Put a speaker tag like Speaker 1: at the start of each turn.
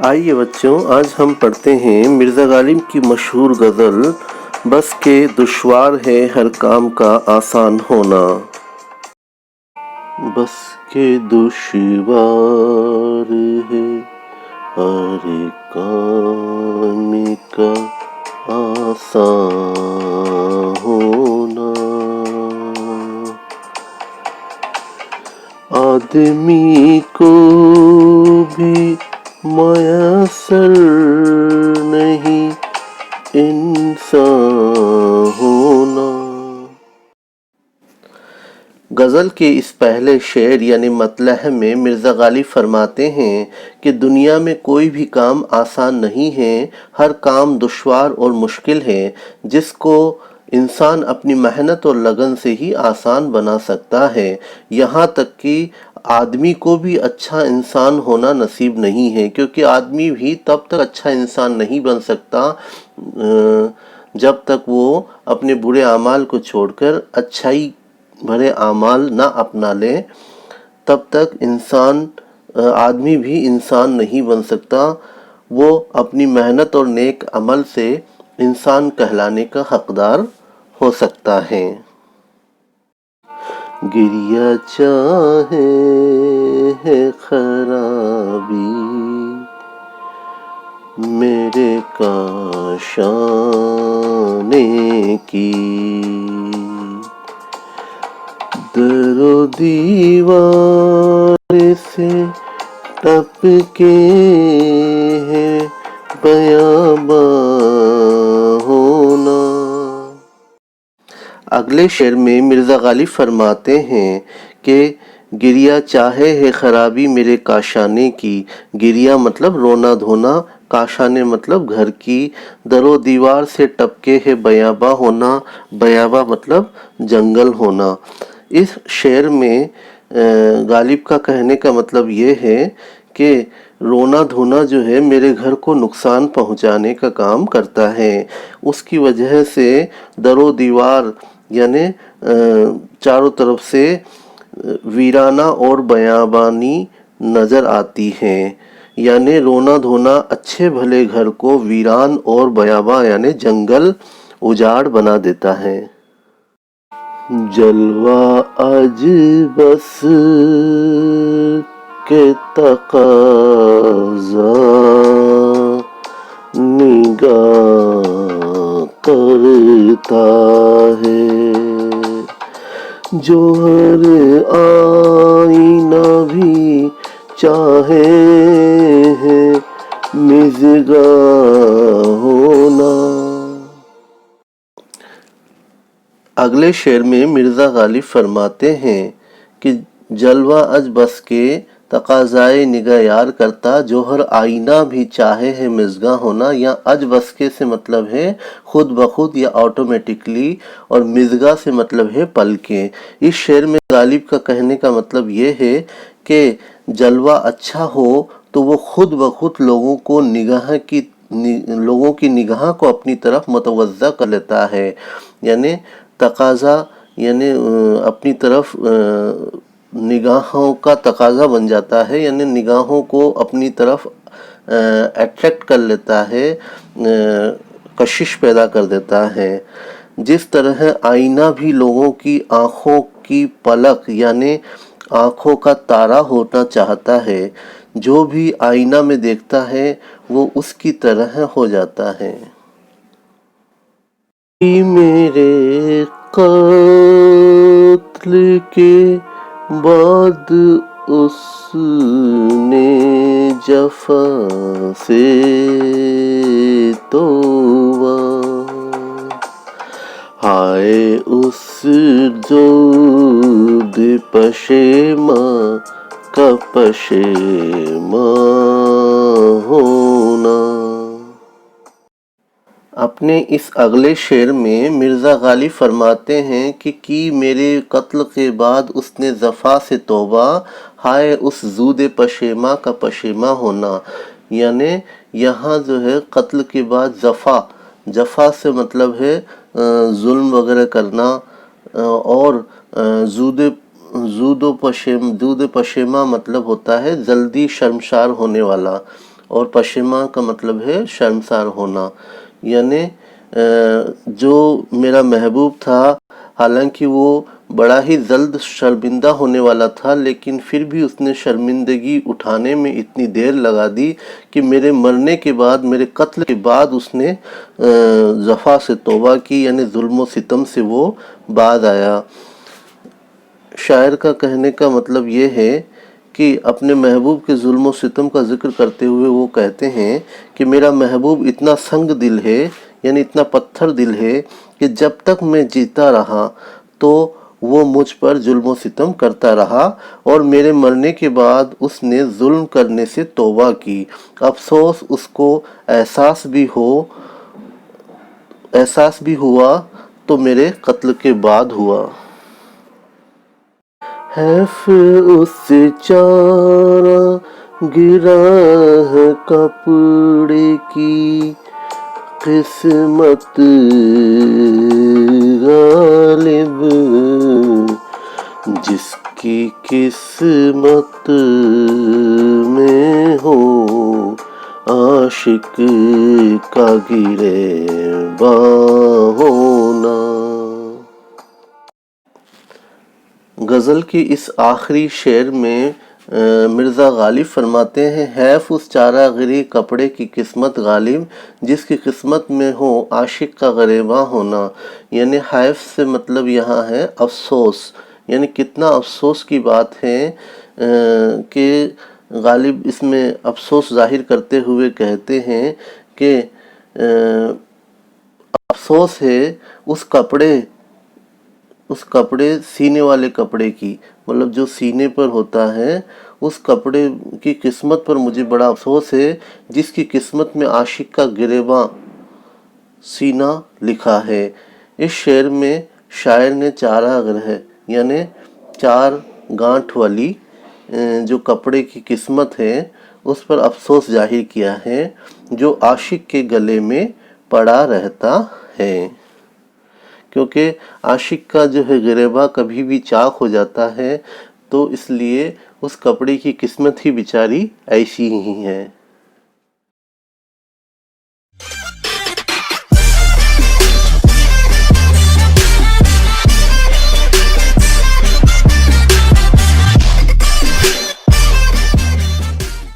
Speaker 1: آئیے بچوں، آج ہم پڑھتے ہیں مرزا غالب کی مشہور غزل بس کے دشوار ہے ہر کام کا آسان ہونا۔ بس کے دشوار ہے ہر کام کا آسان ہونا، آدمی کو بھی میسر نہیں انسان ہونا۔ غزل کے اس پہلے شعر یعنی مطلع میں مرزا غالب فرماتے ہیں کہ دنیا میں کوئی بھی کام آسان نہیں ہے، ہر کام دشوار اور مشکل ہے، جس کو انسان اپنی محنت اور لگن سے ہی آسان بنا سکتا ہے۔ یہاں تک کہ آدمی کو بھی اچھا انسان ہونا نصیب نہیں ہے، کیونکہ آدمی بھی تب تک اچھا انسان نہیں بن سکتا جب تک وہ اپنے برے اعمال کو چھوڑ کر اچھائی بھرے اعمال نہ اپنا لے، تب تک آدمی بھی انسان نہیں بن سکتا۔ وہ اپنی محنت اور نیک عمل سے انسان کہلانے کا حقدار ہو سکتا ہے۔ گریہ چاہے ہے خرابی میرے کاشانے کی، در و دیوار سے ٹپ کے ہے بیاباں ہونا۔ اگلے شعر میں مرزا غالب فرماتے ہیں کہ گریہ چاہے ہے خرابی میرے کاشانے کی، گریہ مطلب رونا دھونا، کاشانے مطلب گھر کی، در و دیوار سے ٹپکے ہے بیاباں ہونا، بیاباں مطلب جنگل ہونا۔ اس شعر میں غالب کا کہنے کا مطلب یہ ہے کہ رونا دھونا جو ہے میرے گھر کو نقصان پہنچانے کا کام کرتا ہے، اس کی وجہ سے در و دیوار یعنی چاروں طرف سے ویرانہ اور بیابانی نظر آتی ہیں، یعنی رونا دھونا اچھے بھلے گھر کو ویران اور بیاباں یعنی جنگل اجاڑ بنا دیتا ہے۔ جلوہ اج بس کے تقاضا نگاہ کرتا ہے، جوہر آئینہ بھی چاہے ہے مژگاں ہونا۔ اگلے شعر میں مرزا غالب فرماتے ہیں کہ جلوہ اج بس کے تقاضائے نگاہ یار کرتا، جوہر آئینہ بھی چاہے ہے مژگاں ہونا۔ یا اج بس کے سے مطلب ہے خود بخود یا آٹومیٹکلی، اور مژگاں سے مطلب ہے پلکیں۔ اس شعر میں غالب کا کہنے کا مطلب یہ ہے کہ جلوہ اچھا ہو تو وہ خود بخود لوگوں کی نگاہ کو اپنی طرف متوجہ کر لیتا ہے، یعنی تقاضا یعنی اپنی طرف نگاہوں کا تقاضا بن جاتا ہے، یعنی نگاہوں کو اپنی طرف اٹریکٹ کر لیتا ہے، کشش پیدا کر دیتا ہے۔ جس طرح آئینہ بھی لوگوں کی آنکھوں کی پلک یعنی آنکھوں کا تارا ہونا چاہتا ہے، جو بھی آئینہ میں دیکھتا ہے وہ اس کی طرح ہو جاتا ہے۔ میرے قتل کے بعد اس نے جفا سے توبہ، ہائے اس درد پشیماں کا پشیماں ہونا۔ اپنے اس اگلے شعر میں مرزا غالب فرماتے ہیں کہ میرے قتل کے بعد اس نے جفا سے توبہ، ہائے اس زود پشیماں کا پشیماں ہونا، یعنی یہاں جو ہے قتل کے بعد جفا سے مطلب ہے ظلم وغیرہ کرنا، اور زود پشیماں مطلب ہوتا ہے جلدی شرمسار ہونے والا، اور پشیماں کا مطلب ہے شرمسار ہونا، یعنی جو میرا محبوب تھا حالانکہ وہ بڑا ہی جلد شرمندہ ہونے والا تھا، لیکن پھر بھی اس نے شرمندگی اٹھانے میں اتنی دیر لگا دی کہ میرے مرنے کے بعد، میرے قتل کے بعد اس نے جفا سے توبہ کی، یعنی ظلم و ستم سے وہ باز آیا۔ شاعر کا کہنے کا مطلب یہ ہے کہ اپنے محبوب کے ظلم و ستم کا ذکر کرتے ہوئے وہ کہتے ہیں کہ میرا محبوب اتنا سنگ دل ہے، یعنی اتنا پتھر دل ہے کہ جب تک میں جیتا رہا تو وہ مجھ پر ظلم و ستم کرتا رہا، اور میرے مرنے کے بعد اس نے ظلم کرنے سے توبہ کی۔ افسوس اس کو احساس بھی ہوا تو میرے قتل کے بعد ہوا۔ حیف اس سے چارہ گرا ہے کپڑے کی قسمت غالب، جس کی قسمت میں ہو عاشق کا گریباں ہونا۔ غزل کے اس آخری شعر میں مرزا غالب فرماتے ہیں، حیف اس چارہ غری کپڑے کی قسمت غالب، جس کی قسمت میں ہو عاشق کا غریباں ہونا، یعنی حیف سے مطلب یہاں ہے افسوس، یعنی کتنا افسوس کی بات ہے کہ غالب اس میں افسوس ظاہر کرتے ہوئے کہتے ہیں کہ افسوس ہے اس کپڑے سینے والے کپڑے کی، مطلب جو سینے پر ہوتا ہے اس کپڑے کی قسمت پر مجھے بڑا افسوس ہے، جس کی قسمت میں عاشق کا گریباں سینہ لکھا ہے۔ اس شعر میں شاعر نے چارہ غرہ یعنی 4 گانٹھ والی جو کپڑے کی قسمت ہے اس پر افسوس ظاہر کیا ہے، جو عاشق کے گلے میں پڑا رہتا ہے، کیونکہ عاشق کا جو ہے گریباں کبھی بھی چاک ہو جاتا ہے، تو اس لیے اس کپڑے کی قسمت ہی بیچاری ایسی ہی ہے۔